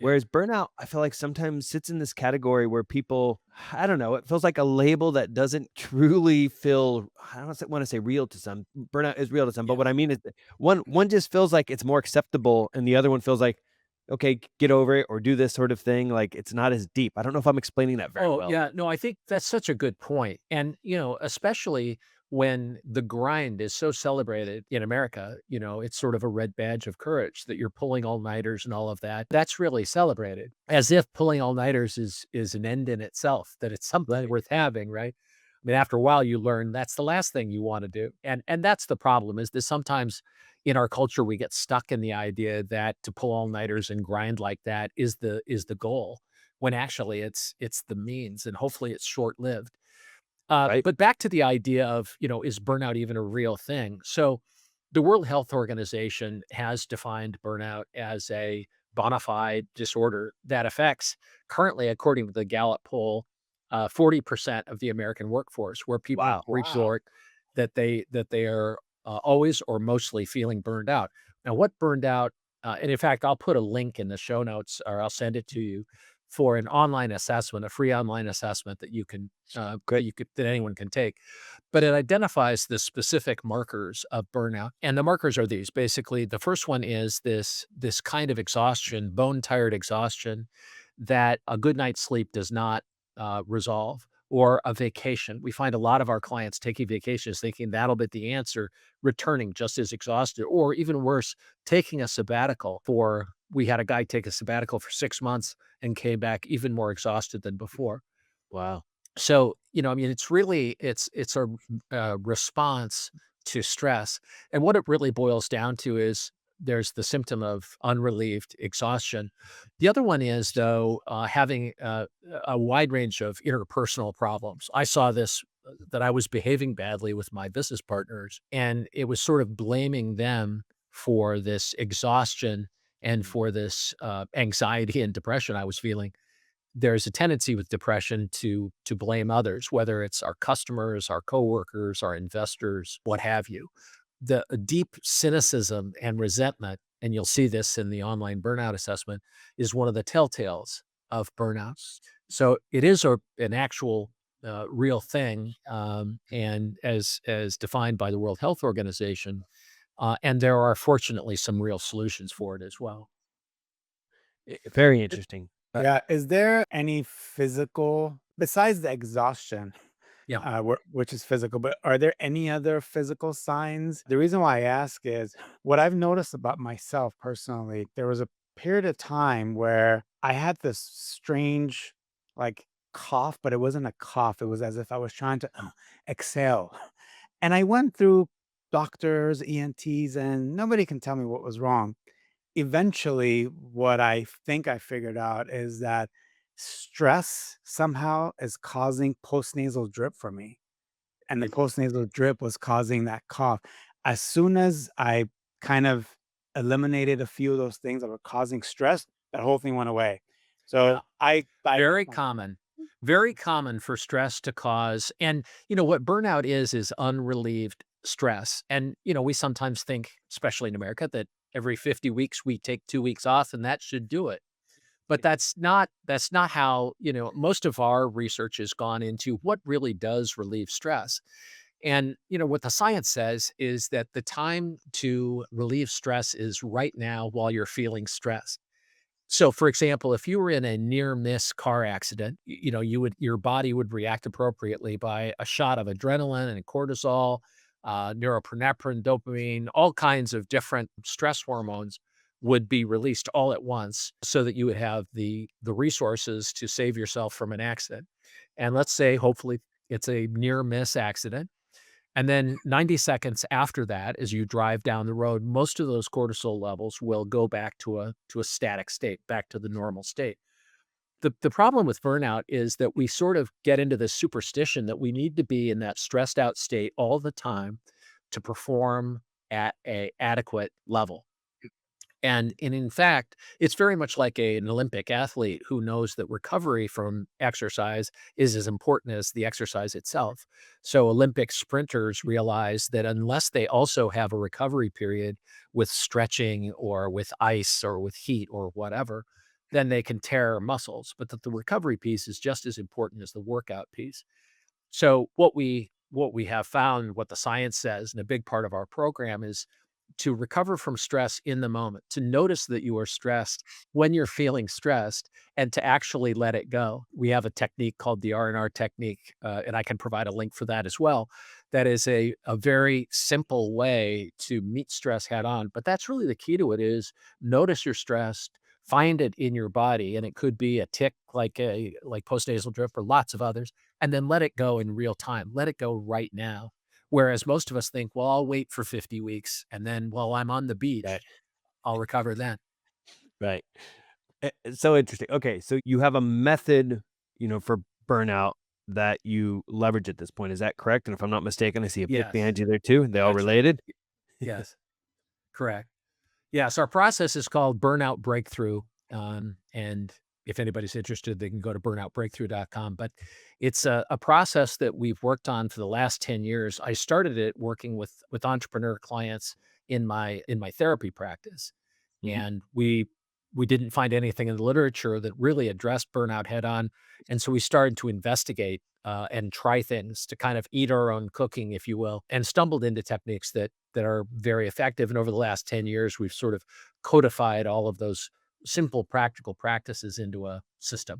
Yeah. Whereas burnout, I feel like sometimes sits in this category where people, I don't know, it feels like a label that doesn't truly feel, I don't want to say real to some. Burnout is real to some, but what I mean is that one just feels like it's more acceptable, and the other one feels like, okay, get over it or do this sort of thing. Like it's not as deep. I don't know if I'm explaining that very Oh, well. yeah. No, I think that's such a good point. And, especially when the grind is so celebrated in America, it's sort of a red badge of courage that you're pulling all-nighters and all of that. That's really celebrated as if pulling all-nighters is an end in itself, that it's something worth having, right? I mean, after a while you learn that's the last thing you want to do. And that's the problem is that sometimes in our culture we get stuck in the idea that to pull all-nighters and grind like that is the goal when actually it's the means and hopefully it's short-lived. Right. But back to the idea of, is burnout even a real thing? So the World Health Organization has defined burnout as a bona fide disorder that affects currently, according to the Gallup poll, 40% of the American workforce, where people Wow. resort that they are always or mostly feeling burned out. Now, what burned out? And in fact, I'll put a link in the show notes, or I'll send it to you for an online assessment, a free online assessment that you can Great. that anyone can take. But it identifies the specific markers of burnout, and the markers are these. Basically, the first one is this kind of exhaustion, bone tired exhaustion, that a good night's sleep does not resolve, or a vacation. We find a lot of our clients taking vacations thinking that'll be the answer, returning just as exhausted, or even worse, taking a sabbatical for. We had a guy take a sabbatical for 6 months and came back even more exhausted than before. Wow. So, I mean, it's a response to stress, and what it really boils down to is there's the symptom of unrelieved exhaustion. The other one is, though, having a wide range of interpersonal problems. I saw this, that I was behaving badly with my business partners, and it was sort of blaming them for this exhaustion and Mm. for this anxiety and depression I was feeling. There's a tendency with depression to blame others, whether it's our customers, our coworkers, our investors, what have you. The deep cynicism and resentment, and you'll see this in the online burnout assessment, is one of the telltales of burnout. So it is an actual real thing, and as defined by the World Health Organization, and there are fortunately some real solutions for it as well. Very interesting. Yeah. Is there any physical, besides the exhaustion, Yeah. which is physical, but are there any other physical signs? The reason why I ask is what I've noticed about myself personally. There was a period of time where I had this strange, like, cough, but it wasn't a cough. It was as if I was trying to exhale. And I went through doctors, ENTs, and nobody can tell me what was wrong. Eventually, what I think I figured out is that stress somehow is causing postnasal drip for me, and the postnasal drip was causing that cough. As soon as I kind of eliminated a few of those things that were causing stress, that whole thing went away. Yeah. So I Very common. Very common for stress to cause, and, what burnout is unrelieved stress, and, we sometimes think, especially in America, that every 50 weeks we take 2 weeks off and that should do it. But that's not how, most of our research has gone into what really does relieve stress. And, what the science says is that the time to relieve stress is right now while you're feeling stressed. So, for example, if you were in a near miss car accident, your body would react appropriately by a shot of adrenaline and cortisol, neuropinephrine, dopamine, all kinds of different stress hormones would be released all at once so that you would have the resources to save yourself from an accident. And let's say hopefully it's a near miss accident, and then 90 seconds after that, as you drive down the road, most of those cortisol levels will go back to a static state, back to the normal state. The problem with burnout is that we sort of get into this superstition that we need to be in that stressed out state all the time to perform at a adequate level. And in fact, it's very much like an Olympic athlete who knows that recovery from exercise is as important as the exercise itself. So Olympic sprinters realize that unless they also have a recovery period with stretching or with ice or with heat or whatever, then they can tear muscles, but that the recovery piece is just as important as the workout piece. So what we have found, what the science says, and a big part of our program is to recover from stress in the moment, to notice that you are stressed when you're feeling stressed and to actually let it go. We have a technique called the R&R technique, and I can provide a link for that as well. That is a very simple way to meet stress head on. But that's really the key to it is notice you're stressed, find it in your body, and it could be a tick like postnasal drip or lots of others, and then let it go in real time. Let it go right now. Whereas most of us think, well, I'll wait for 50 weeks and then, well, I'm on the Right. beach, I'll recover then. Right. It's so interesting. Okay, so you have a method, for burnout that you leverage at this point. Is that correct? And if I'm not mistaken, I see a pic Yes, behind you there too. They all that's right. related? Yes, correct. Yes, our process is called Burnout Breakthrough, and if anybody's interested, they can go to burnoutbreakthrough.com, but it's a process that we've worked on for the last 10 years. I started it working with entrepreneur clients in my therapy practice, Mhm. and we didn't find anything in the literature that really addressed burnout head on, and so we started to investigate, and try things to kind of eat our own cooking, if you will, and stumbled into techniques that are very effective, and over the last 10 years, we've sort of codified all of those simple practical practices into a system.